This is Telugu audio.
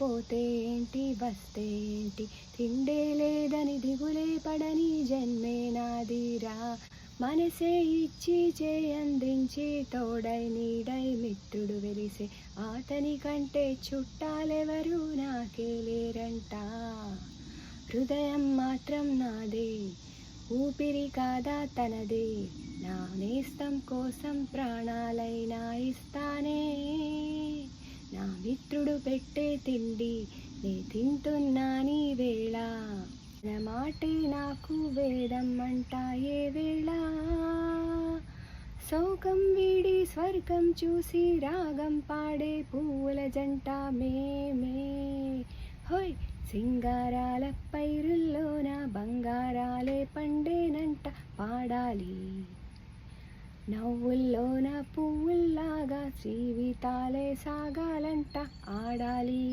పోతే ఏంటి వస్తే ఏంటి, తిండే లేదని దిగులే పడని జన్మే నాదిరా. మనసే ఇచ్చి చేయందించి తోడై నీడై మిత్రుడు వెలిసే, అతని కంటే చుట్టాలెవరు నాకే లేరంట. హృదయం మాత్రం నాదే, ఊపిరి కాదా తనదే, నా నేస్తం కోసం ప్రాణాలైనా ఇస్తానే. నా మిత్రుడు పెట్టే తిండి నే తింటున్నా నీ వేళ, నా మాటే నాకు వేదం అంట ఏ వేళ. శోకం వీడి స్వర్గం చూసి రాగం పాడే పువ్వుల జంట మేమే. హోయ్ సింగారాల పైరుల్లోన బంగారాలే పండేనంట పాడాలి. నవ్వుల్లోన పువ్వుల్లాగా జీవితాలే సాగాలంట ఆడాలి.